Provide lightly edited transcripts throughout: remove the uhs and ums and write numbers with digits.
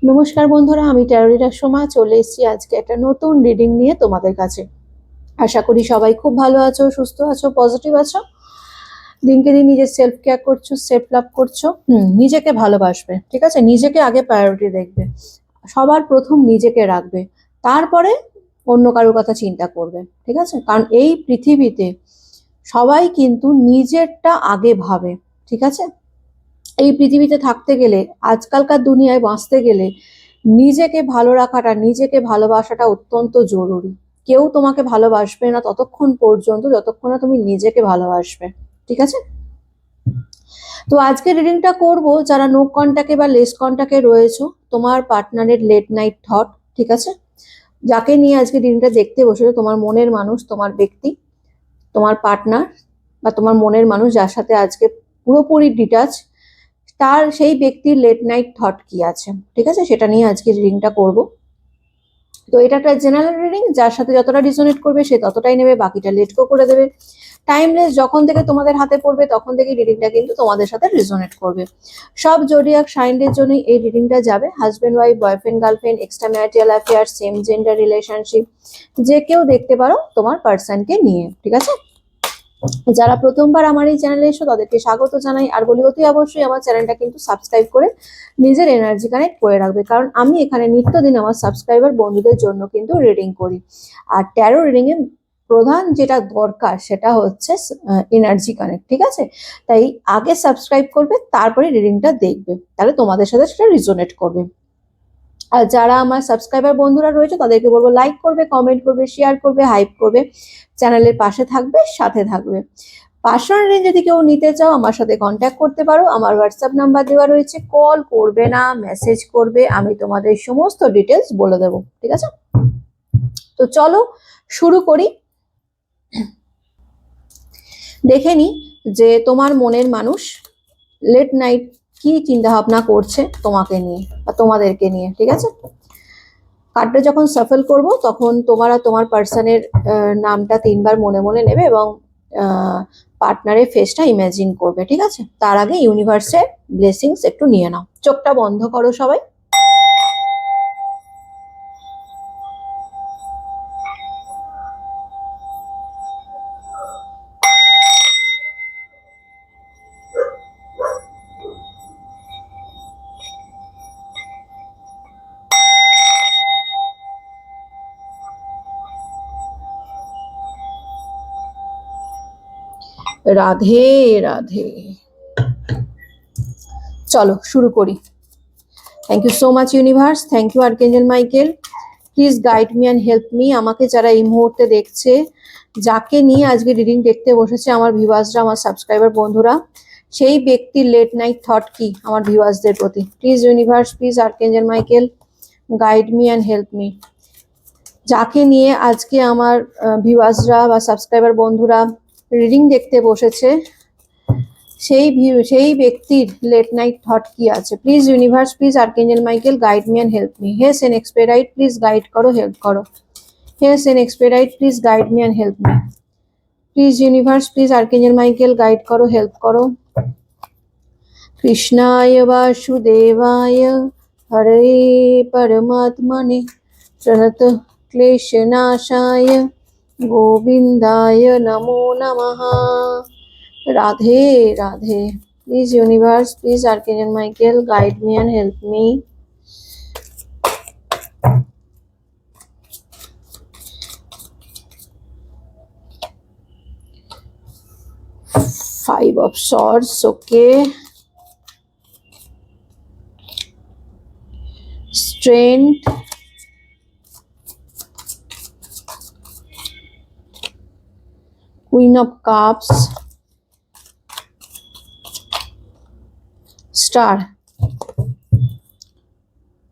নমস্কার বন্ধুরা, আমি ট্যারোরিটার সময় চলে এসেছি আজকে একটা নতুন রিডিং নিয়ে তোমাদের কাছে। আশা করি সবাই খুব ভালো আছো, সুস্থ আছো, পজিটিভ আছো। দিনকে দিন নিজের সেলফ কেয়ার করছো, সেলফ লাভ করছো। নিজেকে ভালোবাসবে, ঠিক আছে? নিজেকে আগে প্রায়োরিটি দেখবে, সবার প্রথম নিজেকে রাখবে, তারপরে অন্য কারোর কথা চিন্তা করবে, ঠিক আছে? কারণ এই পৃথিবীতে সবাই কিন্তু নিজেরটা আগে ভাবে, ঠিক আছে? এই পৃথিবীতে থাকতে গেলে, আজকালকার দুনিয়ায় বাঁচতে গেলে নিজেকে ভালো রাখাটা, নিজেকে ভালোবাসাটা অত্যন্ত জরুরি। কেউ তোমাকে ভালোবাসবে না ততক্ষণ পর্যন্ত যতক্ষণ না তুমি নিজেকে ভালোবাসবে, ঠিক আছে? তো আজকে রিডিংটা করব যারা নো কন্টাক্টে বা লেস কন্টাক্টে রয়েছো, তোমার পার্টনারের লেট নাইট থট, ঠিক আছে? যাকে নিয়ে আজকে রিডিংটা দেখতে বসেছো, তোমার মনের মানুষ, তোমার ব্যক্তি, তোমার পার্টনার বা তোমার মনের মানুষ যার সাথে আজকে পুরোপুরি ডিটাচ, তার সেই ব্যক্তির লেট নাইট থট কি আছে, ঠিক আছে? সেটা নিয়ে আজকে রিডিংটা করব। তো এটা একটা জেনারেল রিডিং, যার সাথে যতটা রিজোনেট করবে সে ততটাই নেবে, বাকিটা লেট গো করে দেবে। টাইমলেস যখন থেকে তোমাদের হাতে পড়বে তখন থেকে রিডিংটা কিন্তু তোমাদের সাথে রিজোনেট করবে। সব জোডিয়াক সাইনদের জন্যই এই রিডিংটা যাবে। Husband wife, boyfriend girlfriend, extra marital affair, same gender relationship, যে কেউ দেখতে পারো তোমার পার্সনকে নিয়ে, ঠিক আছে? যারা প্রথমবার আমার এই চ্যানেলে এসো তাদেরকে স্বাগত জানাই, আর বলি অতি অবশ্যই আমার চ্যানেলটা কিন্তু সাবস্ক্রাইব করে নিজের এনার্জি কানেক্ট করে রাখবে, কারণ আমি এখানে নিত্যদিন আমার সাবস্ক্রাইবার বন্ধুদের জন্য কিন্তু রিডিং করি। আর ট্যারো রিডিং এ প্রধান যেটা দরকার সেটা হচ্ছে এনার্জি কানেক্ট, ঠিক আছে? তাই আগে সাবস্ক্রাইব করবে, তারপরে রিডিংটা দেখবে, তাহলে তোমাদের সাথে সেটা রিজোনেট করবে। আর যারা আমার সাবস্ক্রাইবার বন্ধুরা রয়েছে তাদেরকে বলবো লাইক করবে, কমেন্ট করবে, শেয়ার করবে, হাইপ করবে, চ্যানেলের পাশে থাকবে, সাথে থাকবে। পার্সোনাল রেঞ্জ যদি কেউ নিতে চাও আমার সাথে কন্ট্যাক্ট করতে পারো, আমার হোয়াটসঅ্যাপ নাম্বার দেওয়া রয়েছে। কল করবে না, মেসেজ করবে, আমি তোমাদের সমস্ত ডিটেলস বলে দেবো, ঠিক আছে? তো চলো শুরু করি। দেখে নি যে তোমার মনের মানুষ লেট নাইট কি চিন্তা ভাবনা করছে তোমাকে নিয়ে বা তোমাদেরকে নিয়ে, ঠিক আছে? কার্ডটা যখন সাফল করব তখন তোমার আর তোমার পার্সনের নামটা 3বার মনে মনে নেবে এবং পার্টনারের ফেসটা ইমাজিন করবে, ঠিক আছে? তার আগে ইউনিভার্সের ব্লেসিংস একটু নিয়ে নাও। চোখটা বন্ধ করো সবাই। রাধে রাধে। চলো শুরু করি। Thank you so much universe, thank you archangel Michael. Please guide me and help me. আমাকে যারা এই মুহূর্তে দেখছে, যাকে নিয়ে আজকে রিডিং দেখতে বসেছে আমার ভিউয়ার্সরা, আমার সাবস্ক্রাইবার বন্ধুরা, সেই ব্যক্তির লেট নাইট থট কি আমার ভিউয়ার্সদের প্রতি? Please universe, please archangel Michael, guide me and help me. যাকে নিয়ে আজকে আমার ভিউয়ার্সরা বা সাবস্ক্রাইবার বন্ধুরা রিডিং দেখতে বসেছে, সেই ব্যক্তির লেট নাইট থট কি আছে? Please universe, please archangel Michael, guide me and help me. হে সেন এক্সপেরাইট, প্লিজ গাইড করো, হেল্প করো। হে সেন এক্সপেরাইট, please guide me and help me. Please universe, please archangel Michael, guide করো, হেল্প করো। কৃষ্ণায় বাসুদেবায় হরে পরমাত্মনে প্রণত ক্লেশনাশায় গোবিন্দায় নমো নমঃ। Radhe Radhe. Please universe, please archangel Michael, guide me and help me. Five of Swords, okay. Strength, Queen of Cups, Star,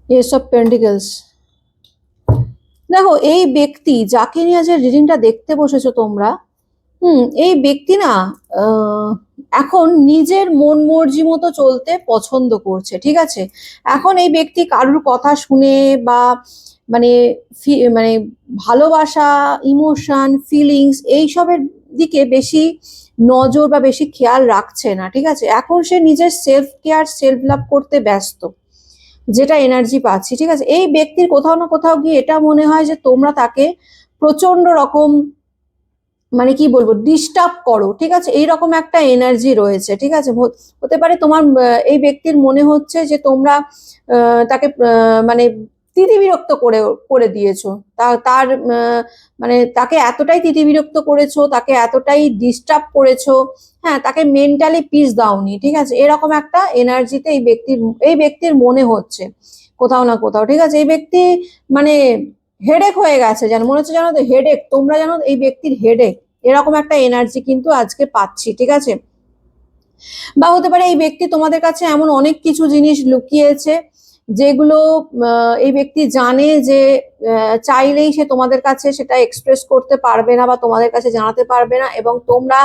Ace of Pentacles। দেখো এই ব্যক্তি যাকে নিয়ে আজ রিডিংটা দেখতে বসেছো তোমরা, এই ব্যক্তি না এখন নিজের মন মর্জি মতো চলতে পছন্দ করছে, ঠিক আছে? এখন এই ব্যক্তি কারুর কথা শুনে বা মানে মানে ভালোবাসা, ইমোশন, ফিলিংস এইসবের দিকে বেশি নজর বা বেশি খেয়াল রাখছে না, ঠিক আছে? এখন সে নিজের সেলফ কেয়ার, সেলফ লাভ করতে ব্যস্ত। যেটা এনার্জি পাচ্ছি, ঠিক আছে। এই ব্যক্তির কোথাও না কোথাও গিয়ে এটা মনে হয় যে তোমরা তাকে প্রচন্ড রকম মানে কি বলবো ডিস্টার্ব করো, ঠিক আছে, এইরকম একটা এনার্জি রয়েছে, ঠিক আছে। হতে পারে তোমার এই ব্যক্তির মনে হচ্ছে যে তোমরা তাকে মানে তিতিবিরক্ত করে করে দিয়েছো, তার মানে তাকে এতটাই তিতিবিরক্ত করেছো, তাকে এতটাই ডিস্টার্ব করেছো, হ্যাঁ, তাকে মেন্টালি পিস দাওনি, ঠিক আছে, এরকম একটা এনার্জিতে এই ব্যক্তির মনে হচ্ছে কোথাও না কোথাও, ঠিক আছে। এই ব্যক্তি মানে হেডেক হয়ে গেছে, যেন মনে হচ্ছে জানো তো হেডেক, তোমরা জানো এই ব্যক্তির হেডেক, এরকম একটা এনার্জি কিন্তু আজকে পাচ্ছি, ঠিক আছে। বা হতে পারে এই ব্যক্তি তোমাদের কাছে এমন অনেক কিছু জিনিস লুকিয়েছে যেগুলো এই ব্যক্তি জানে যে চাইলেই সে তোমাদের কাছে সেটা এক্সপ্রেস করতে পারবে না বা তোমাদের কাছে জানাতে পারবে না, এবং তোমরা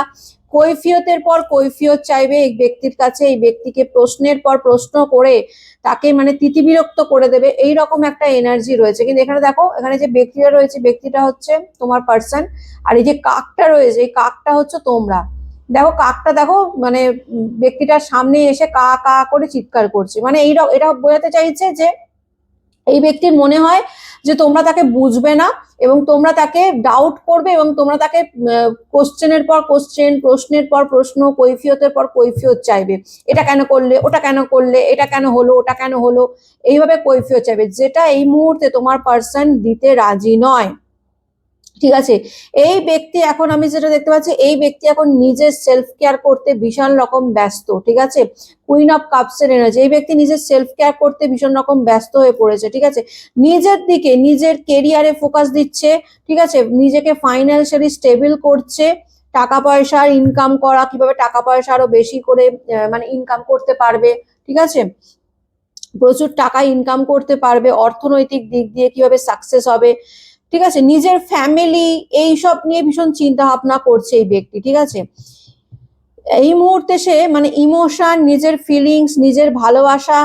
কৈফিয়তের পর কৈফিয়ত চাইবে এই ব্যক্তির কাছে, এই ব্যক্তিকে প্রশ্নের পর প্রশ্ন করে তাকে মানে তিতিবিরক্ত করে দেবে, এই রকম একটা এনার্জি রয়েছে। কিন্তু এখানে দেখো, এখানে যে ব্যক্তিটা রয়েছে, ব্যক্তিটা হচ্ছে তোমার পার্সন, আর এই যে কাকটা রয়েছে, এই কাকটা হচ্ছে তোমরা। দেখো কাকটা, দেখো মানে ব্যক্তিটার সামনে এসে কা কা করে চিৎকার করছে, মানে এটা বোঝাতে চাইছে যে এই ব্যক্তির মনে হয় যে তোমরা তাকে বুঝবে না, এবং তোমরা তাকে ডাউট করবে, এবং তোমরা তাকে কোশ্চেনের পর কোশ্চেন, প্রশ্নের পর প্রশ্ন, কৈফিয়তের পর কৈফিয়ত চাইবে, এটা কেন করলে, ওটা কেন করলে, এটা কেন হলো, ওটা কেন হলো, এইভাবে কৈফিয়ত চাইবে, যেটা এই মুহূর্তে তোমার পার্সন দিতে রাজি নয়, ঠিক আছে। এই ব্যক্তি এখন, আমি যেটা দেখতে পাচ্ছি, এই ব্যক্তি এখন নিজের সেলফ কেয়ার করতে ভীষণ রকম ব্যস্ত, ঠিক আছে। কুইন অফ কাপস এর এনার্জি, এই ব্যক্তি নিজের সেলফ কেয়ার করতে ভীষণ রকম ব্যস্ত হয়ে পড়েছে, ঠিক আছে। নিজের দিকে, নিজের কেরিয়ারে ফোকাস দিচ্ছে, ঠিক আছে, নিজেকে ফাইন্যান্সিয়ালি স্টেবল করছে, টাকা পয়সার ইনকাম করা, কিভাবে টাকা পয়সা আরো বেশি করে মানে ইনকাম করতে পারবে, ঠিক আছে, প্রচুর টাকা ইনকাম করতে পারবে, অর্থনৈতিক দিক দিয়ে কিভাবে সাকসেস হবে, ঠিক আছে, নিজের ফ্যামিলি এইসব নিয়ে ভীষণ চিন্তা ভাবনা করছে এই ব্যক্তি, ঠিক আছে। এই মুহূর্তে সে মানে ইমোশন, নিজের ফিলিংস, নিজের ভালোবাসা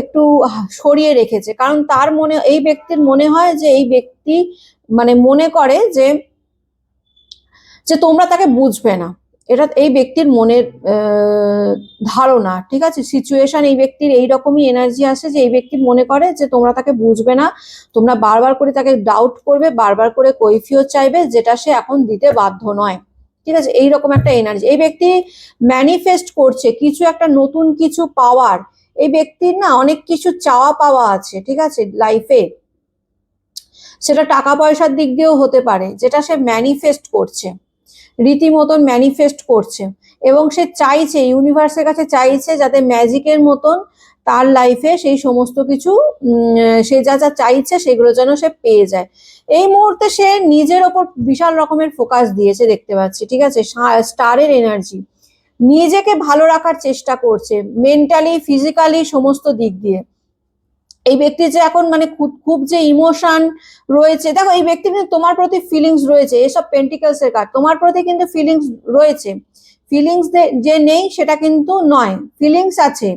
একটু সরিয়ে রেখেছে, কারণ তার মনে, এই ব্যক্তির মনে হয় যে এই ব্যক্তি মানে মনে করে যে যে তোমরা তাকে বুঝবে না, এটা এই ব্যক্তির মনের ধারণা, ঠিক আছে, সিচুয়েশন, এই ব্যক্তির এইরকমই এনার্জি আসে যে এই ব্যক্তি মনে করে যে তোমরা তাকে বুঝবে না, তোমরা বারবার করে তাকে ডাউট করবে, বারবার করে কৈফিয়ত চাইবে, যেটা সে এখন দিতে বাধ্য নয়, ঠিক আছে, এইরকম একটা এনার্জি এই ব্যক্তি ম্যানিফেস্ট করছে, কিছু একটা নতুন কিছু পাওয়ার, এই ব্যক্তির না অনেক কিছু চাওয়া পাওয়া আছে, ঠিক আছে, লাইফে, সেটা টাকা পয়সার দিক দিয়েও হতে পারে, যেটা সে ম্যানিফেস্ট করছে, রীতিমতন ম্যানিফেস্ট করছে, এবং সে চাইছে, ইউনিভার্সের কাছে চাইছে যাতে ম্যাজিকের মতন তার লাইফে সেই সমস্ত কিছু সে যা যা চাইছে সেগুলো যেন সে পেয়ে যায়। এই মুহূর্তে সে নিজের ওপর বিশাল রকমের ফোকাস দিয়েছে দেখতে পাচ্ছি, ঠিক আছে, স্টারের এনার্জি, নিজেকে ভালো রাখার চেষ্টা করছে মেন্টালি, ফিজিক্যালি, সমস্ত দিক দিয়ে। এই ব্যক্তির যে এখন মানে খুব খুব যে ইমোশন রয়েছে, দেখো এই ব্যক্তির কিন্তু তোমার প্রতি ফিলিংস রয়েছে, এসব পেন্টিকলস এর কার্ড, তোমার প্রতি কিন্তু ফিলিংস রয়েছে, ফিলিংস যে নেই সেটা কিন্তু নয়, ফিলিংস আছে,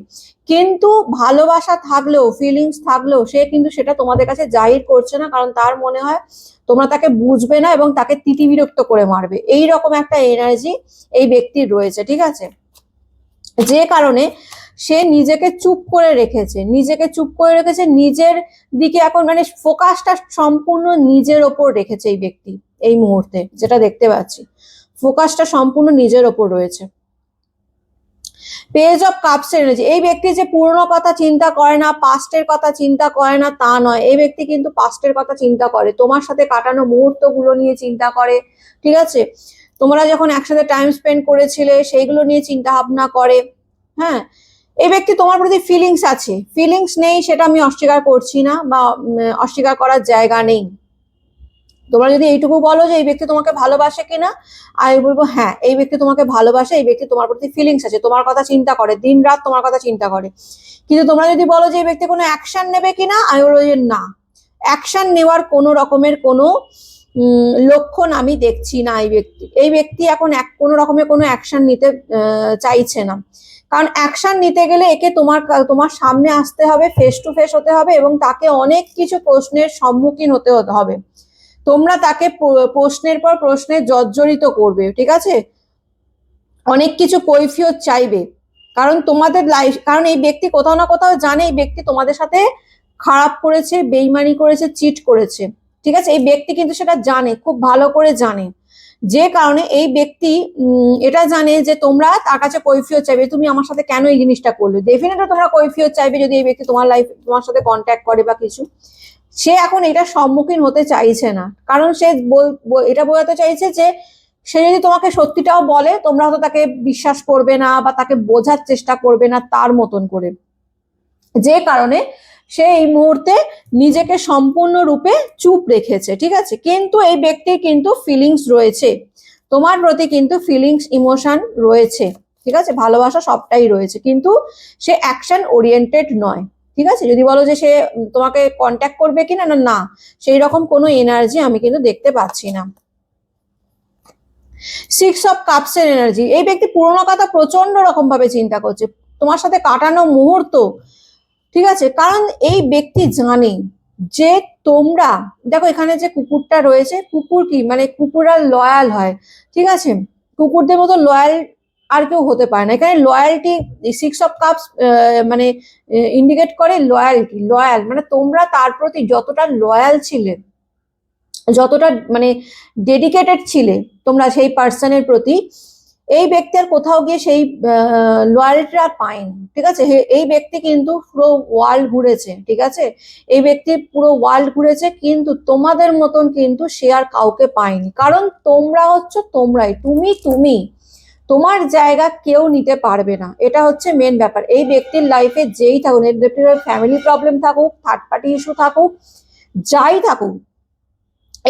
কিন্তু ভালোবাসা থাকলেও, ফিলিংস থাকলেও সে কিন্তু সেটা তোমাদের কাছে জাহির করছে না, কারণ তার মনে হয় তোমরা তাকে বুঝবে না এবং তাকে তিতিবিরক্ত করে মারবে, এই রকম একটা এনার্জি এই ব্যক্তির রয়েছে, ঠিক আছে, যে কারণে সে নিজেকে চুপ করে রেখেছে, নিজেকে চুপ করে রেখেছে, নিজের দিকে এখন মানে ফোকাসটা সম্পূর্ণ নিজের ওপর রেখেছে এই ব্যক্তি, এই মুহূর্তে যেটা দেখতে পাচ্ছি ফোকাসটা সম্পূর্ণ নিজের ওপর রয়েছে। পেজ অফ কাপস এনার্জি, এই ব্যক্তি যে পুরনো কথা চিন্তা করে না, পাস্টের কথা চিন্তা করে না তা নয়, এই ব্যক্তি কিন্তু পাস্টের কথা চিন্তা করে, তোমার সাথে কাটানো মুহূর্তগুলো নিয়ে চিন্তা করে, ঠিক আছে, তোমরা যখন একসাথে টাইম স্পেন্ড করেছিলে সেইগুলো নিয়ে চিন্তা ভাবনা করে, হ্যাঁ। এই ব্যক্তি তোমার প্রতি ফিলিংস আছে, ফিলিংস নেই সেটা আমি অস্বীকার করছি না, বা অস্বীকার করার জায়গা নেই। তোমরা যদি এইটুকু বলো যে এই ব্যক্তি তোমাকে ভালোবাসে কিনা, আমি বলবো হ্যাঁ, এই ব্যক্তি তোমাকে ভালোবাসে, এই ব্যক্তি তোমার প্রতি ফিলিংস আছে, তোমার কথা চিন্তা করে, দিন রাত তোমার কথা চিন্তা করে। কিন্তু তোমরা যদি বলো যে এই ব্যক্তি কোনো অ্যাকশন নেবে কিনা, আমি বলবো যে না, অ্যাকশন নেওয়ার কোনো রকমের কোনো লক্ষণ আমি দেখছি না এই ব্যক্তি এখন কোনো রকমের কোনো অ্যাকশন নিতে চাইছে না, কারণ অ্যাকশন নিতে গেলে একে তোমার সামনে আসতে হবে, ফেস টু ফেস হতে হবে, এবং তাকে অনেক কিছু প্রশ্নের সম্মুখীন হতে হবে, তোমরা তাকে প্রশ্নের পর প্রশ্নে জর্জরিত করবে, ঠিক আছে, অনেক কিছু কৈফিয়ত চাইবে, কারণ তোমাদের লাইফ, কারণ এই ব্যক্তি কোথাও না কোথাও জানে এই ব্যক্তি তোমাদের সাথে খারাপ করেছে, বেইমানি করেছে, চিট করেছে, ঠিক আছে। এই ব্যক্তি কিন্তু সেটা জানে, খুব ভালো করে জানে, যে কারণে এই ব্যক্তি এটা জানে যে তোমরা তার কাছে কৈফিয়ত চাইবে, তুমি আমার সাথে কেন এই জিনিসটা করলে। ডেফিনেটলি তোমরা কৈফিয়ত চাইবে যদি এই ব্যক্তি তোমার লাইফ তোমার সাথে কন্ট্যাক্ট করে বা কিছু। সে এখন এটার সম্মুখীন হতে চাইছে না, কারণ সে এটা বোঝাতে চাইছে যে সে যদি তোমাকে সত্যিটাও বলে তোমরা হয়তো তাকে বিশ্বাস করবে না বা তাকে বোঝার চেষ্টা করবে না তার মতন করে, যে কারণে সে এই মুহূর্তে নিজেকে সম্পূর্ণরূপে চুপ রেখেছে, ঠিক আছে। কিন্তু এই ব্যক্তির কিন্তু ফিলিংস রয়েছে তোমার প্রতি, কিন্তু ফিলিংস ইমোশন রয়েছে, ঠিক আছে, ভালোবাসা সবটাই রয়েছে, কিন্তু সে অ্যাকশন ওরিয়েন্টেড নয়, ঠিক আছে। যদি বলো যে সে তোমাকে কন্ট্যাক্ট করবে কিনা, না না, সেই রকম কোনো এনার্জি আমি কিন্তু দেখতে পাচ্ছি না। 6 অফ কাপস এর এনার্জি, এই ব্যক্তি পুরোনো কথা প্রচন্ড রকম ভাবে চিন্তা করছে, তোমার সাথে কাটানো মুহূর্ত, ঠিক আছে। কারণ এই ব্যক্তি জানে যে তোমরা, দেখো এখানে যে কুকুরটা রয়েছে, কুকুর কি মানে কুকুররা লয়াল হয়, ঠিক আছে, কুকুরদের মতো লয়াল আর কেউ হতে পারে না। এখানে লয়ালটি 6 অফ কাপস মানে ইন্ডিকেট করে লয়ালটি, লয়াল মানে তোমরা তার প্রতি যতটা লয়াল ছিলে, যতটা মানে ডেডিকেটেড ছিলে তোমরা সেই পার্সনের প্রতি, এই ব্যক্তি আর কোথাও গিয়ে সেই লয়ালিটিটা পায়নি, ঠিক আছে। এই ব্যক্তি কিন্তু পুরো ওয়ার্ল্ড ঘুরেছে, ঠিক আছে, এই ব্যক্তি পুরো ওয়ার্ল্ড ঘুরেছে, কিন্তু তোমাদের মতন কিন্তু সে আর কাউকে পায়নি, কারণ তোমরা হচ্ছে তোমরাই, তুমি তোমার জায়গা কেউ নিতে পারবে না, এটা হচ্ছে মেন ব্যাপার। এই ব্যক্তির লাইফে যেই থাকুক, এই ব্যক্তির ফ্যামিলি প্রবলেম থাকুক, থার্ড পার্টি ইস্যু থাকুক, যাই থাকুক,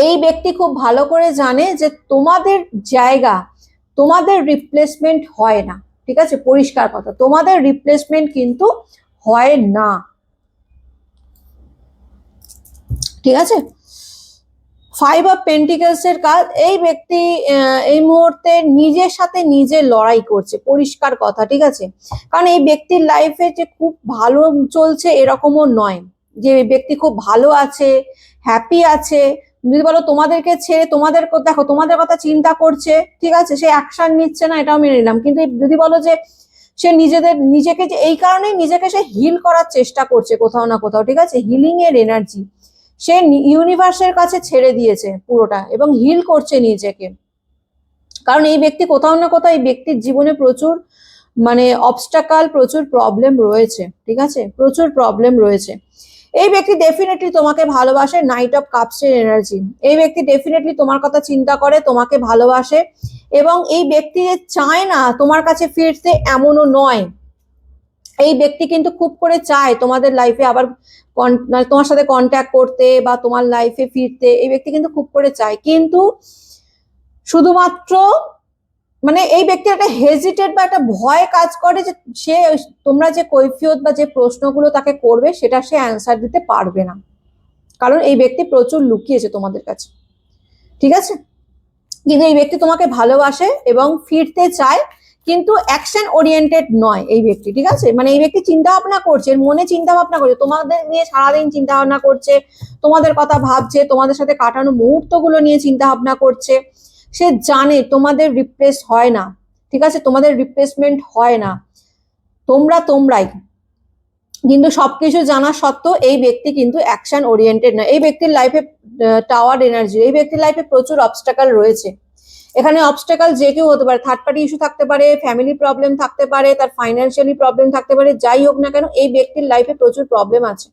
এই ব্যক্তি খুব ভালো করে জানে যে তোমাদের জায়গা, তোমাদের রিপ্লেসমেন্ট হয় না, ঠিক আছে, পরিষ্কার কথা, তোমাদের রিপ্লেসমেন্ট কিন্তু হয় না, ঠিক আছে। 5 অফ পেন্টিকলস এর কাজ, এই ব্যক্তি এই মুহূর্তে নিজের সাথে নিজে লড়াই করছে, পরিষ্কার কথা, ঠিক আছে। কারণ এই ব্যক্তির লাইফে যে খুব ভালো চলছে এরকমও নয়, যে এই ব্যক্তি খুব ভালো আছে, হ্যাপি আছে। যদি বলো তোমাদেরকে ছেড়ে তোমাদের দেখো তোমাদের কথা চিন্তা করছে, ঠিক আছে, সে অ্যাকশন নিচ্ছে না, এটাও মেনে নিলাম, কিন্তু যদি বলো যে সে নিজেকে যে এই কারণেই নিজেকে সে হিল করার চেষ্টা করছে কোথাও না কোথাও, ঠিক আছে, হিলিং এর এনার্জি সে ইউনিভার্সের কাছে ছেড়ে দিয়েছে পুরোটা এবং হিল করছে নিজেকে। কারণ এই ব্যক্তি কোথাও না কোথাও এই ব্যক্তির জীবনে প্রচুর মানে অবস্টাকাল, প্রচুর প্রবলেম রয়েছে, ঠিক আছে, প্রচুর প্রবলেম রয়েছে। এই ব্যক্তি ডেফিনেটলি তোমাকে ভালোবাসে, নাইট অফ কাপস এর এনার্জি, এই ব্যক্তি ডেফিনেটলি তোমার কথা চিন্তা করে, তোমাকে ভালোবাসে, এবং এই ব্যক্তি চায় না তোমার কাছে ফিরতে এমনও নয়, এই ব্যক্তি কিন্তু খুব করে চায় তোমাদের লাইফে আবার তোমার সাথে কন্ট্যাক্ট করতে বা তোমার লাইফে ফিরতে, এই ব্যক্তি কিন্তু খুব করে চায়, কিন্তু শুধুমাত্র মানে এই ব্যক্তির একটা হেজিটেট বা একটা ভয় কাজ করে যে সে তোমরা যে কৈফিয়ত বা যে প্রশ্নগুলো তাকে করবে সেটা সে অ্যান্সার দিতে পারবে না, কারণ এই ব্যক্তি প্রচুর লুকিয়েছে তোমাদের কাছে, ঠিক আছে। কিন্তু এই ব্যক্তি তোমাকে ভালোবাসে এবং ফিরতে চায়, কিন্তু অ্যাকশন ওরিয়েন্টেড নয় এই ব্যক্তি, ঠিক আছে। মানে এই ব্যক্তি চিন্তা ভাবনা করছে, মনে চিন্তা ভাবনা করছে, তোমাদের নিয়ে সারাদিন চিন্তা ভাবনা করছে, তোমাদের কথা ভাবছে, তোমাদের সাথে কাটানো মুহূর্তগুলো নিয়ে চিন্তা ভাবনা করছে। সে জানে তোমাদের রিপ্লেস হয় না, ঠিক আছে, তোমাদের রিপ্লেসমেন্ট হয় না, তোমরাই, কিন্তু সবকিছু জানা সত্ত্বেও এই ব্যক্তি কিন্তু অ্যাকশন ওরিয়েন্টেড না। এই ব্যক্তির লাইফে টাওয়ার এনার্জি, এই ব্যক্তির লাইফে প্রচুর অবস্টাকাল রয়েছে, এখানে অবস্টাকাল যে কেউ হতে পারে, থার্ড পার্টি ইস্যু থাকতে পারে, ফ্যামিলি প্রবলেম থাকতে পারে, তার ফাইন্যান্সিয়ালি প্রবলেম থাকতে পারে, যাই হোক না কেন এই ব্যক্তির লাইফে প্রচুর প্রবলেম আছে।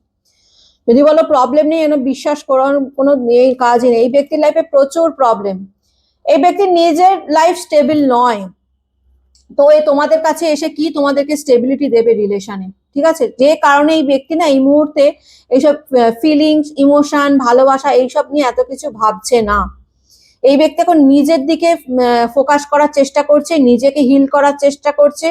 যদি বলো প্রবলেম নেই, বিশ্বাস করার কোনো নেই, কাজই নেই, এই ব্যক্তির লাইফে প্রচুর প্রবলেম, এই ব্যক্তির নিজের লাইফ স্টেবল নয়, তো এ তোমাদের কাছে এসে কি তোমাদেরকে স্টেবিলিটি দেবে রিলেশনে, ঠিক আছে, যে কারণে এই ব্যক্তি না এই মুহূর্তে এইসব ফিলিংস, ইমোশন, ভালোবাসা এইসব নিয়ে এত কিছু ভাবছে না। এই ব্যক্তি এখন নিজের দিকে ফোকাস করার চেষ্টা করছে, নিজেকে হিল করার চেষ্টা করছে,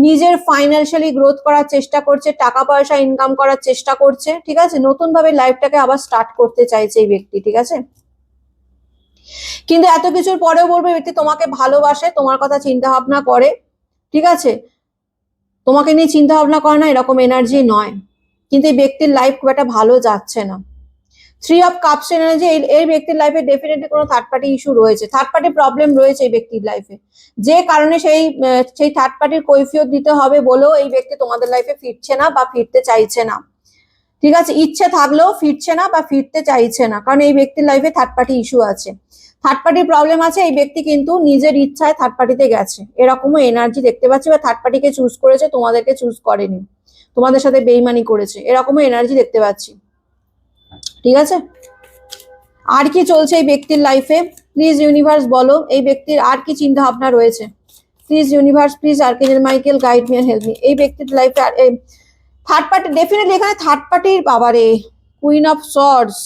নিজের ফাইন্যান্সিয়ালি গ্রোথ করার চেষ্টা করছে, টাকা পয়সা ইনকাম করার চেষ্টা করছে, ঠিক আছে, নতুন ভাবে লাইফটাকে আবার স্টার্ট করতে চাইছে এই ব্যক্তি, ঠিক আছে। কিন্তু এত কিছুর পরেও বলবো ব্যক্তি তোমাকে ভালোবাসে, তোমার কথা চিন্তা ভাবনা করে, ঠিক আছে, তোমাকে নিয়ে চিন্তা ভাবনা করে না এরকম এনার্জি নয়, কিন্তু এই ব্যক্তির লাইফ খুব একটা ভালো যাচ্ছে না। থ্রি অফ কাপস এনার্জি, এই ব্যক্তির লাইফে ডেফিনেটলি কোনো থার্ড পার্টি ইস্যু রয়েছে, থার্ড পার্টি প্রবলেম রয়েছে এই ব্যক্তির লাইফে, যে কারণে সেই থার্ড পার্টির কৈফিয়ত দিতে হবে বলেও এই ব্যক্তি তোমাদের লাইফে ফিরছে না বা ফিরতে চাইছে না। ঠিক আছে, ইচ্ছে থাকলেও ফিরছে না বা ফিরতে চাইছে না, কারণ এই ব্যক্তির লাইফে থার্ড পার্টি ইস্যু আছে, থার্ড পার্টির প্রবলেম আছে। এই ব্যক্তি কিন্তু নিজের ইচ্ছায় থার্ড পার্টিতে গেছে, এরকমও এনার্জি দেখতে পাচ্ছি, বা থার্ড পার্টিকে চুজ করেছে, তোমাদেরকে চুজ করেনি, তোমাদের সাথে বেইমানি করেছে, এরকমও এনার্জি দেখতে পাচ্ছি। ঠিক আছে, আর কি চলছে এই ব্যক্তির লাইফে? প্লিজ ইউনিভার্স বলো এই ব্যক্তির আর কি চিন্তা ভাবনা রয়েছে। Please universe, please archangel Michael guide me and help me. এই ব্যক্তির লাইফে থার্ড পার্টি ডেফিনেটলি, এখানে থার্ড পার্টির বাবারে queen of swords,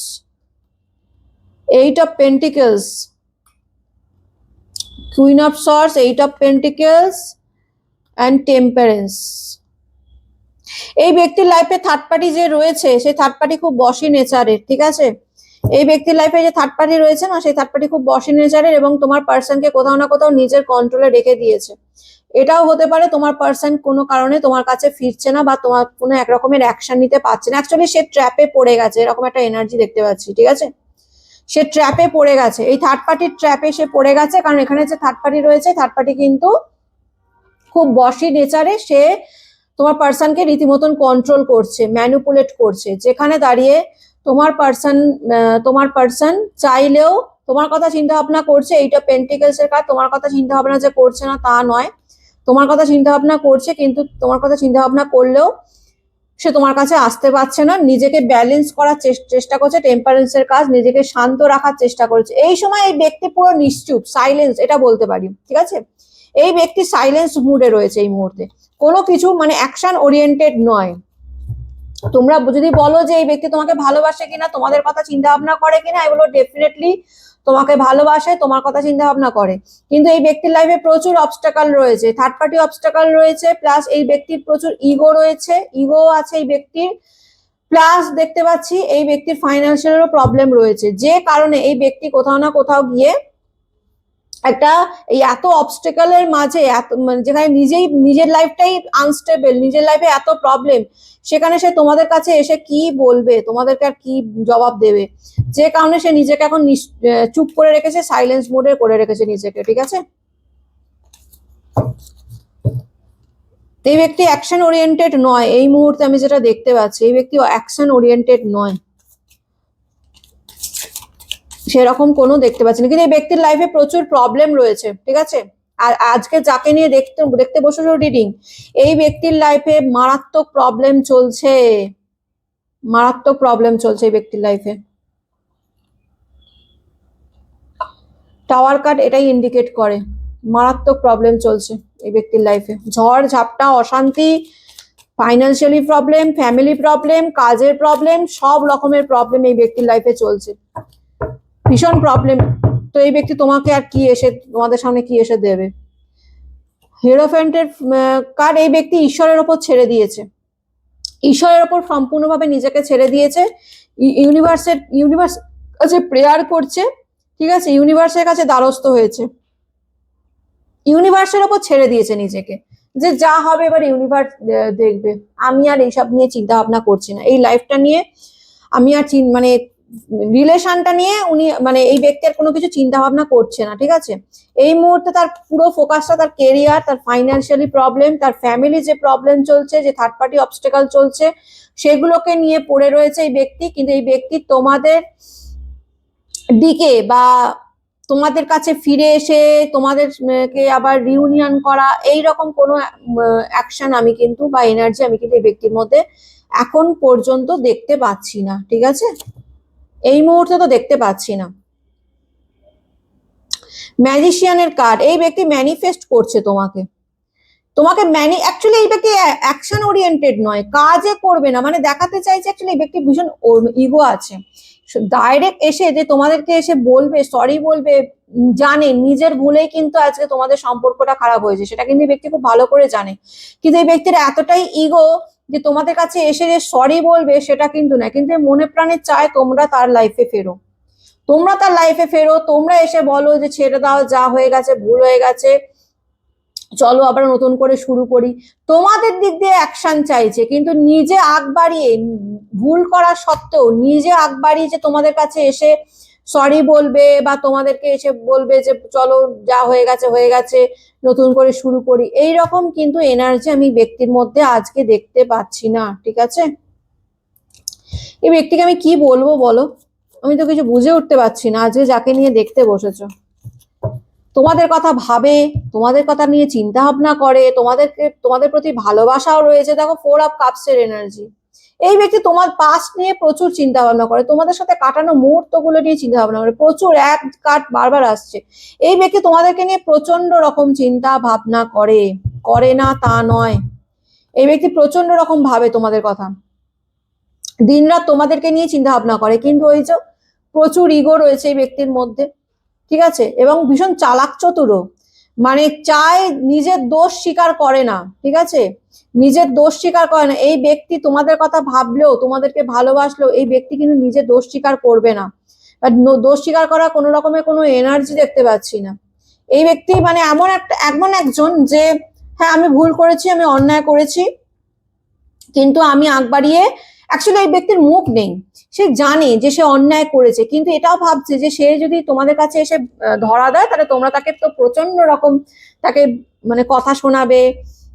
eight of pentacles, queen of swords, eight of pentacles and temperance. এই ব্যক্তির লাইফে থার্ড পার্টি যে রয়েছে সেই থার্ড পার্টি খুব বসি নেচারের। ঠিক আছে, এই ব্যক্তির লাইফে যে থার্ড পার্টি রয়েছে না, সেই থার্ড পার্টি খুব বসি নেচারের এবং তোমার পার্সনকে কোথাও না কোথাও নিজের কন্ট্রোলে রেখে দিয়েছে। এটাও হতে পারে তোমার পার্সন কোনো কারণে তোমার কাছে ফিরছে না বা তোমার কোনো এক রকমের অ্যাকশন নিতে পারছে না, অ্যাকচুয়ালি সে ট্র্যাপে পড়ে গেছে, এরকম একটা এনার্জি দেখতে পাচ্ছি। ঠিক আছে, সে ট্র্যাপে পড়ে গেছে, এই থার্ড পার্টির ট্র্যাপে সে পড়ে গেছে, কারণ এখানে যে থার্ড পার্টি রয়েছে, থার্ড পার্টি কিন্তু খুব বসি নেচারে, সে তোমার পার্সনকে রীতিমতন কন্ট্রোল করছে, ম্যানিপুলেট করছে, যেখানে দাঁড়িয়ে তোমার পার্সন চাইলেও তোমার কথা চিন্তা ভাবনা করছে। এইটা পেন্টিকলস এর কাজ, তোমার কথা চিন্তা ভাবনা যে করছে না তা নয়, তোমার কথা চিন্তা ভাবনা করছে, কিন্তু তোমার কথা চিন্তা ভাবনা করলেও সে তোমার কাছে আসতে পারছে না, নিজেকে ব্যালেন্স করার চেষ্টা করছে, টেম্পারেন্সের কাজ, নিজেকে শান্ত রাখার চেষ্টা করছে। এই সময় এই ব্যক্তি পুরো নিশ্চুপ, সাইলেন্স, এটা বলতে পারি। ঠিক আছে, এই ব্যক্তি সাইলেন্স মুডে রয়েছে এই মুহূর্তে, কোনো কিছু মানে অ্যাকশন ওরিয়েন্টেড নয়। তোমরা যদি বলো যে এই ব্যক্তি তোমাকে ভালোবাসে কিনা, তোমাদের কথা চিন্তা ভাবনা করে কিনা, এগুলো ডেফিনেটলি তোমাকে ভালোবাসে, তোমার কথা চিন্তা ভাবনা করে, কিন্তু এই ব্যক্তির লাইফে প্রচুর অবস্টাকল রয়েছে, থার্ড পার্টি অবস্টাকল রয়েছে, প্লাস এই ব্যক্তির প্রচুর ইগো রয়েছে, ইগো আছে এই ব্যক্তির, প্লাস দেখতে পাচ্ছি এই ব্যক্তির ফাইন্যান্সিয়ালেরও প্রবলেম রয়েছে, যে কারণে এই ব্যক্তি কোথাও না কোথাও গিয়ে একটা এই এত অবস্টেকলের মাঝে, এত মানে যেখানে নিজের লাইফটাই আনস্টেবল, নিজের লাইফে এত প্রবলেম, সেখানে সে তোমাদের কাছে এসে কি বলবে, তোমাদেরকে আর কি জবাব দেবে, যে কারণে সে নিজেকে এখন চুপ করে রেখেছে, সাইলেন্স মোডে করে রেখেছে নিজেকে। ঠিক আছে, এই ব্যক্তি অ্যাকশন ওরিয়েন্টেড নয় এই মুহূর্তে, আমি যেটা দেখতে পাচ্ছি এই ব্যক্তি অ্যাকশন ওরিয়েন্টেড নয়, সেরকম কোনো দেখতে পাচ্ছি না, কিন্তু এই ব্যক্তির লাইফে প্রচুর প্রবলেম রয়েছে। ঠিক আছে, আর আজকে যাকে নিয়ে দেখতে বসেছো রিডিং, এই ব্যক্তির লাইফে মারাত্মক প্রবলেম চলছে, মারাত্মক প্রবলেম চলছে এই ব্যক্তির লাইফে। টাওয়ার কার্ড এটাই ইন্ডিকেট করে, মারাত্মক প্রবলেম চলছে এই ব্যক্তির লাইফে, ঝড় ঝাপটা, অশান্তি, ফাইন্যান্সিয়ালি প্রবলেম, ফ্যামিলি প্রবলেম, কাজের প্রবলেম, সব রকমের প্রবলেম এই ব্যক্তির লাইফে চলছে, ভীষণ প্রবলেম। তো এই ব্যক্তি তোমাকে আর কি এসে, তোমাদের সামনে কি এসে দেবে? হিরোফ্যান্টের কার্ড, এই ব্যক্তি ঈশ্বরের ওপর ছেড়ে দিয়েছে, ঈশ্বরের ওপর সম্পূর্ণভাবে নিজেকে ছেড়ে দিয়েছে, ইউনিভার্স কাছে প্রেয়ার করছে। ঠিক আছে, ইউনিভার্সের কাছে দ্বারস্থ হয়েছে, ইউনিভার্সের ওপর ছেড়ে দিয়েছে নিজেকে, যে যা হবে এবার ইউনিভার্স দেখবে, আমি আর এইসব নিয়ে চিন্তা ভাবনা করছি না, এই লাইফটা নিয়ে আমি আর মানে রিলেশনটা নিয়ে উনি মানে এই ব্যক্তি আর কোনো কিছু চিন্তা ভাবনা করছে না। ঠিক আছে, এই মুহূর্তে তার পুরো ফোকাসটা তার কেরিয়ার, তার ফাইন্যান্সিয়ালি প্রবলেম, তার ফ্যামিলি যে প্রবলেম চলছে, যে থার্ড পার্টি অবস্টেকল চলছে, সেগুলোকে নিয়ে পড়ে রয়েছে এই ব্যক্তি। কিন্তু এই ব্যক্তি তোমাদের দিকে বা তোমাদের কাছে ফিরে এসে তোমাদেরকে আবার রিউনিয়ন করা, এই রকম কোনো অ্যাকশন আমি কিন্তু বা এনার্জি আমি কিন্তু এই ব্যক্তির মধ্যে এখন পর্যন্ত দেখতে পাচ্ছি না। ঠিক আছে, এই মুহূর্তে তো দেখতে পাচ্ছি না। ম্যাজিশিয়ানের কার্ড, এই ব্যক্তি ম্যানিফেস্ট করছে তোমাকে, অ্যাকচুয়ালি এই ব্যক্তি অ্যাকশন ওরিয়েন্টেড নয়, কাজে করবে না, মানে দেখাতে চাইছে অ্যাকচুয়ালি এই ব্যক্তি ভীষণ ইগো আছে, ডাইরেক্ট এসে যে তোমাদেরকে এসে বলবে, সরি বলবে, জানে নিজের ভুলেই কিন্তু আজকে তোমাদের সম্পর্কটা খারাপ হয়েছে, সেটা কিন্তু এই ব্যক্তি খুব ভালো করে জানে, কিন্তু এই ব্যক্তির এতটাই ইগো যে তোমাদের কাছে এসে যে সরি বলবে সেটা কিন্তু না, কিন্তু মনে প্রাণে চায় তোমরা তার লাইফে ফেরো, তোমরা তার লাইফে ফেরো, তোমরা এসে বলো যে ছেড়ে দাও, যা হয়ে গেছে ভুল হয়ে গেছে, চলো আবার নতুন করে শুরু করি, তোমাদের দিক দিয়ে অ্যাকশন চাইছে, কিন্তু নিজে আগ বাড়িয়ে, ভুল করা সত্ত্বেও নিজে আগ বাড়িয়ে যে তোমাদের কাছে এসে সরি বলবে বা তোমাদেরকে এসে বলবে যে চলো যা হয়ে গেছে হয়ে গেছে, নতুন করে শুরু করি, এই রকম কিন্তু এনার্জি আমি ব্যক্তির মধ্যে আজকে দেখতে পাচ্ছি না। ঠিক আছে, এই ব্যক্তিকে আমি কি বলবো বলো, আমি তো কিছু বুঝে উঠতে পারছি না আজকে যাকে নিয়ে দেখতে বসেছো। তোমাদের কথা ভাবে, তোমাদের কথা নিয়ে চিন্তা ভাবনা করে, তোমাদের প্রতি ভালোবাসাও রয়েছে। দেখো 4 অফ কাপস এর এনার্জি, এই ব্যক্তি তোমার পাস্ট নিয়ে প্রচুর চিন্তা ভাবনা করে, তোমাদের সাথে কাটানো মুহূর্তগুলো নিয়ে চিন্তা ভাবনা করে, প্রচুর এক কাট বারবার আসছে। এই ব্যক্তি তোমাদেরকে নিয়ে প্রচন্ড রকম চিন্তা ভাবনা করে, করে না তা নয়, এই ব্যক্তি প্রচন্ড রকম ভাবে তোমাদের কথা, দিনরাত তোমাদেরকে নিয়ে চিন্তা ভাবনা করে, কিন্তু ওই যে প্রচুর ইগো রয়েছে এই ব্যক্তির মধ্যে। ঠিক আছে, এবং ভীষণ চালাক চতুরও, মানে চায়, নিজের দোষ স্বীকার করে না। ঠিক আছে, নিজের দোষ স্বীকার করে না এই ব্যক্তি, তোমাদের কথা ভাবলেও তোমাদেরকে ভালোবাসলেও এই ব্যক্তি কিন্তু নিজের দোষ স্বীকার করবে না, বা দোষ স্বীকার করা কোনো রকমের কোনো এনার্জি দেখতে পাচ্ছি না। এই ব্যক্তি মানে এমন একজন যে হ্যাঁ আমি ভুল করেছি, আমি অন্যায় করেছি, কিন্তু আমি আগ বাড়িয়ে, অ্যাকচুয়ালি এই ব্যক্তির মুখ নেই, সে জানে যে সে অন্যায় করেছে, কিন্তু এটাও ভাবছে যে সে যদি তোমাদের কাছে এসে ধরা দেয় তাহলে তোমরা তাকে তো প্রচন্ড রকম তাকে মানে কথা শোনাবে,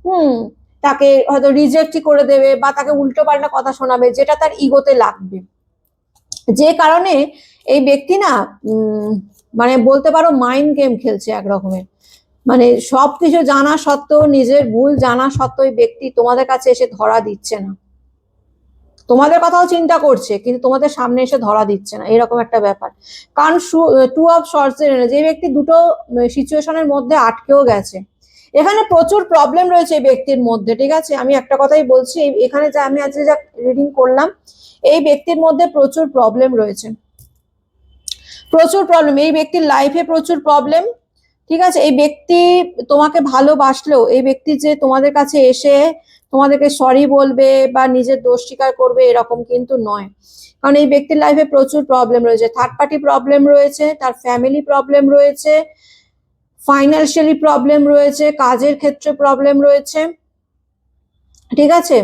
হুম, তাকে হয়তো রিজেক্টই করে দেবে বা তাকে উল্টো পাল্টা কথা শোনাবে, যেটা তার ইগোতে লাগবে। যে কারণে এই ব্যক্তি না মানে বলতে পারো মাইন্ড গেম খেলছে এক রকমের, মানে সবকিছু জানা সত্ত্বেও, নিজের ভুল জানা সত্ত্বেও এই ব্যক্তি তোমাদের কাছে এসে ধরা দিচ্ছে না, তোমাদের কথাও চিন্তা করছে কিন্তু তোমাদের সামনে এসে ধরা দিচ্ছে না, এরকম একটা ব্যাপার। কারণ 2 অফ শর্টস এর যে ব্যক্তি দুটো সিচুয়েশনের মধ্যে আটকেও গেছে, এখানে প্রচুর প্রবলেম রয়েছে এই ব্যক্তির মধ্যে। ঠিক আছে, আমি একটা কথাই বলছি, এখানে যা আমি আজকে যা রিডিং করলাম, এই ব্যক্তির মধ্যে প্রচুর প্রবলেম রয়েছে, প্রচুর প্রবলেম এই ব্যক্তির লাইফে, প্রচুর প্রবলেম। ঠিক আছে, এই ব্যক্তি তোমাকে ভালোবাসলেও এই ব্যক্তি যে তোমাদের কাছে এসে তোমাদেরকে সরি বলবে বা নিজের দোষ স্বীকার করবে এরকম কিন্তু নয়, কারণ এই ব্যক্তির লাইফে প্রচুর প্রবলেম রয়েছে, থার্ড পার্টি প্রবলেম রয়েছে, তার ফ্যামিলি প্রবলেম রয়েছে, ফাইন্যান্সিয়ালি প্রবলেম রয়েছে, কাজের ক্ষেত্রে প্রবলেম রয়েছে। ঠিক আছে,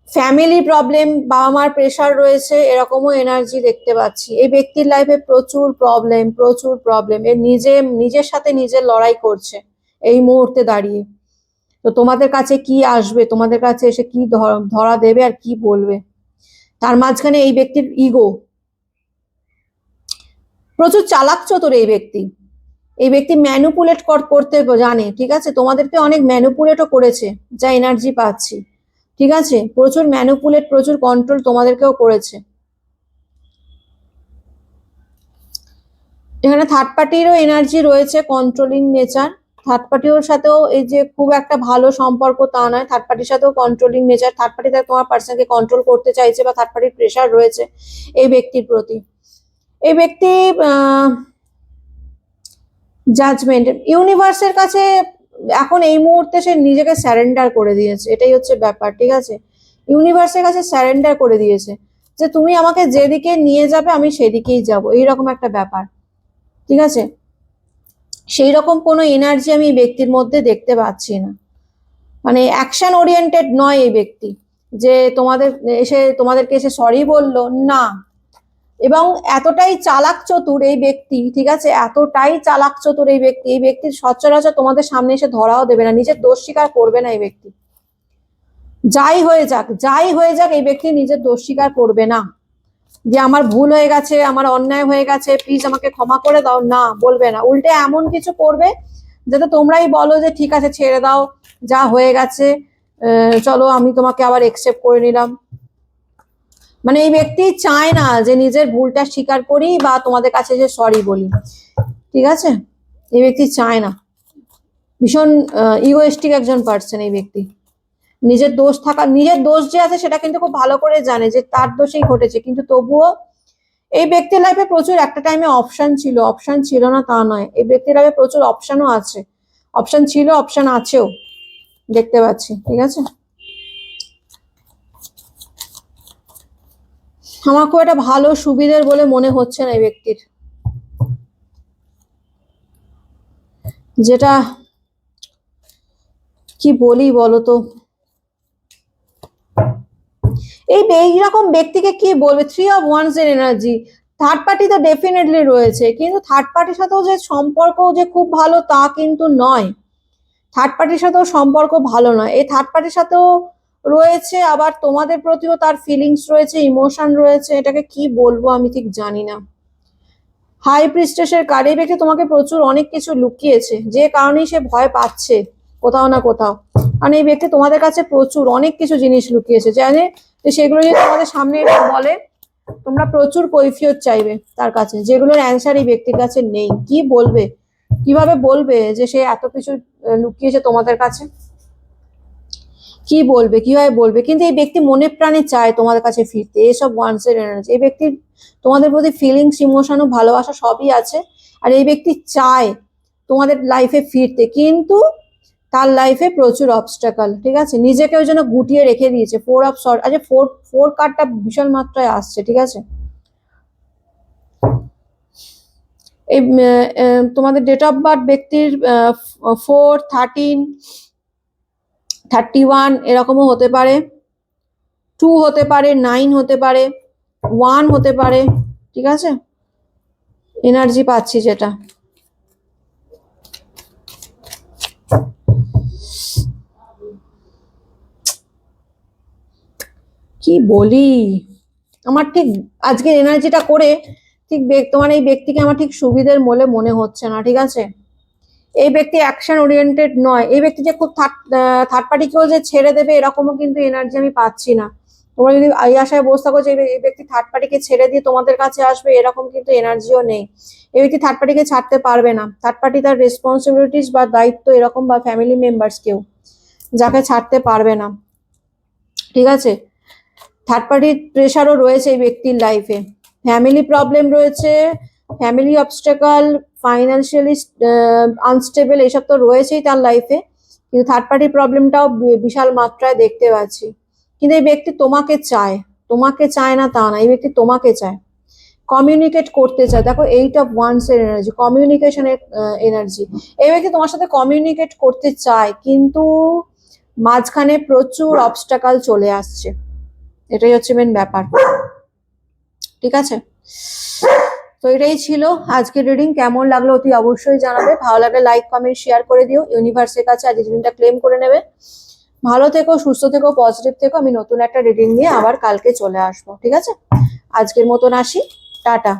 ফ্যামিলি প্রবলেম, বাবা মার প্রেশার রয়েছে, এরকমও এনার্জি দেখতে পাচ্ছি। এই ব্যক্তির লাইফে প্রচুর প্রবলেম, প্রচুর প্রবলেম, এর নিজের সাথে নিজের লড়াই করছে এই মুহূর্তে দাঁড়িয়ে। তো তোমাদের কাছে কি আসবে, তোমাদের কাছে এসে কি ধরা দেবে আর কি বলবে, তার মাঝখানে এই ব্যক্তির ইগো, প্রচুর চালাক চতুর এই ব্যক্তি। এই ব্যক্তি ম্যানুপুলেট করতে জানে। ঠিক আছে, তোমাদেরকে অনেক ম্যানুপুলেটও করেছে, যা এনার্জি পাচ্ছি। ঠিক আছে, প্রচুর ম্যানুপুলেট, প্রচুর কন্ট্রোল তোমাদেরকেও করেছে। এখানে থার্ড পার্টিরও এনার্জি রয়েছে, কন্ট্রোলিং নেচার, থার্ড পার্টির সাথেও এই যে খুব একটা ভালো সম্পর্ক তা নয়, থার্ড পার্টির সাথেও কন্ট্রোলিং নেচার, থার্ড পার্টি তোমার পার্সনকে কন্ট্রোল করতে চাইছে বা থার্ড পার্টির প্রেশার রয়েছে এই ব্যক্তির প্রতি। এই ব্যক্তি জাজমেন্ট, ইউনিভার্সের কাছে এখন এই মুহূর্তে সে নিজেকে স্যারেন্ডার করে দিয়েছে, এটাই হচ্ছে ব্যাপার। ঠিক আছে, ইউনিভার্সের কাছে স্যারেন্ডার করে দিয়েছে যে তুমি আমাকে যেদিকে নিয়ে যাবে আমি সেদিকেই যাব, এইরকম একটা ব্যাপার। ঠিক আছে, সেই রকম কোনো এনার্জি আমি এই ব্যক্তির মধ্যে দেখতে পাচ্ছি না, মানে অ্যাকশন ওরিয়েন্টেড নয় এই ব্যক্তি, যে তোমাদেরকে এসে সরি বললো না। এবং এতটাই চালাক চতুর এই ব্যক্তি, ঠিক আছে, এতটাই চালাক চতুর এই ব্যক্তি, এই ব্যক্তির সচরাচর তোমাদের সামনে এসে ধরাও দেবে না, নিজের দোষ স্বীকার করবে না এই ব্যক্তি, যাই হয়ে যাক, যাই হয়ে যাক এই ব্যক্তি নিজের দোষ স্বীকার করবে না, যে আমার ভুল হয়ে গেছে, আমার অন্যায় হয়ে গেছে, প্লিজ আমাকে ক্ষমা করে দাও, না বলবে না, উল্টে এমন কিছু করবে যাতে তোমরাই বলো যে ঠিক আছে ছেড়ে দাও, যা হয়ে গেছে, চলো আমি তোমাকে আবার একসেপ্ট করে নিলাম। মানে এই ব্যক্তি চায় না যে নিজের ভুলটা স্বীকার করি বা তোমাদের কাছে যে সরি বলি। ঠিক আছে, এই ব্যক্তি চায় না, ভীষণ ইগোয়েস্টিক একজন পার্সন এই ব্যক্তি, নিজের দোষ যে আছে সেটা কিন্তু খুব ভালো করে জানে যে তার দোষেই ঘটেছে, কিন্তু তবুও এই ব্যক্তির লাইফে প্রচুর, একটা টাইমে অপশন ছিল না তা নয়, এই ব্যক্তির লাইফে প্রচুর অপশনও আছে, অপশন ছিল, অপশন আছেও দেখতে পাচ্ছি। ঠিক আছে, আমার খুব একটা ভালো সুবিধের বলে মনে হচ্ছে না এই ব্যক্তির, যেটা কি বলি বলো তো, এইরকম ব্যক্তিকে কি বলবে? 3 of Wands এর এনার্জি। থার্ড পার্টি তো ডেফিনেটলি রয়েছে, কিন্তু থার্ড পার্টির সাথেও যে সম্পর্ক যে খুব ভালো তা কিন্তু নয়। থার্ড পার্টির সাথেও সম্পর্ক ভালো নয়, এই থার্ড পার্টির সাথেও রয়েছে, আবার তোমাদের প্রতিও তার ফিলিংস রয়েছে, ইমোশন রয়েছে। এটাকে কি বলবো আমি ঠিক জানি না। হাই প্রিস্টেসের কার্ড, এই ব্যক্তি তোমাকে প্রচুর অনেক কিছু লুকিয়েছে, যে কারণেই সে ভয় পাচ্ছে কোথাও না কোথাও। কারণ এই ব্যক্তি তোমাদের কাছে প্রচুর অনেক কিছু জিনিস লুকিয়েছে, জানে যে সেগুলো যদি তোমাদের সামনে এসে বলে তোমরা প্রচুর কৈফিয়ত চাইবে তার কাছে, যেগুলোর অ্যান্সার এই ব্যক্তির কাছে নেই। কি বলবে, কিভাবে বলবে যে সে এত কিছু লুকিয়েছে তোমাদের কাছে? কি বলবে, কিভাবে বলবে? কিন্তু এই ব্যক্তি মনে প্রাণে চায় তোমাদের কাছে ফিরতে। এসব ওয়ান্সের এনার্জি, এই ব্যক্তির তোমাদের প্রতি ফিলিংস, ইমোশন ও ভালোবাসা সবই আছে। আর এই ব্যক্তি চায় তোমাদের লাইফে ফিরতে, কিন্তু তার লাইফে প্রচুর অবস্টাকল, ঠিক আছে? নিজেকে ওই জন্য গুটিয়ে রেখে দিয়েছে। 4 of Swords, আচ্ছা ফোর কার্ডটা বিশাল মাত্রায় আসছে, ঠিক আছে? এই তোমাদের ডেট অফ বার্থ ব্যক্তির 4, 13, 31 এরকমও হতে পারে, 2 হতে পারে, 9 হতে পারে, 1 হতে পারে, ঠিক আছে? এনার্জি পাচ্ছি যেটা। কি বলি, আমার ঠিক আজকের এনার্জিটা করে ঠিক তোমার এই ব্যক্তিকে আমার ঠিক সুবিধের বলে মনে হচ্ছে না, ঠিক আছে? এই ব্যক্তি অ্যাকশন ওরিয়েন্টেড নয়। এই ব্যক্তি যে খুব থার্ড পার্টিকেও যে ছেড়ে দেবে এরকমও কিন্তু এনার্জি আমি পাচ্ছি না। তোমরা যদি এই আশায় বসে থাকো যে এই ব্যক্তি থার্ড পার্টিকে ছেড়ে দিয়ে তোমাদের কাছে আসবে, এরকম কিন্তু এনার্জিও নেই। এই ব্যক্তি থার্ড পার্টিকে ছাড়তে পারবে না। থার্ড পার্টি তার রেসপন্সিবিলিটিস বা দায়িত্ব এরকম, বা ফ্যামিলি মেম্বার্স কেউ যাকে ছাড়তে পারবে না, ঠিক আছে? থার্ড পার্টির প্রেশারও রয়েছে এই ব্যক্তির লাইফে, ফ্যামিলি প্রবলেম রয়েছে, ফ্যামিলি অবস্টাকল, ফাইন্যান্সিয়ালি আনস্টেবল, এইসব তো রয়েছেই তার লাইফে। কিন্তু থার্ড পার্টির প্রবলেমটাও বিশাল মাত্রায় দেখতে পাচ্ছি। কিন্তু এই ব্যক্তি তোমাকে চায়, তোমাকে চায় না তা না, এই ব্যক্তি তোমাকে চায়, কমিউনিকেট করতে চায়। দেখো 8 of Wands এর এনার্জি, কমিউনিকেশনের এনার্জি। এই ব্যক্তি তোমার সাথে কমিউনিকেট করতে চায়, কিন্তু মাঝখানে প্রচুর অবস্টাকল চলে আসছে। এটাই হচ্ছে মেন ব্যাপার, ঠিক আছে? তো এটাই ছিল আজকের রিডিং। কেমন লাগলো অতি অবশ্যই জানাবে। ভালো লাগলে লাইক, কমেন্ট, শেয়ার করে দিও। ইউনিভার্সের কাছে আজকের রিডিংটা ক্লেম করে নেবে। ভালো থেকো, সুস্থ থেকো, পজিটিভ থেকো। আমি নতুন একটা রিডিং নিয়ে আবার কালকে চলে আসবো, ঠিক আছে? আজকের মতন আসি, টাটা।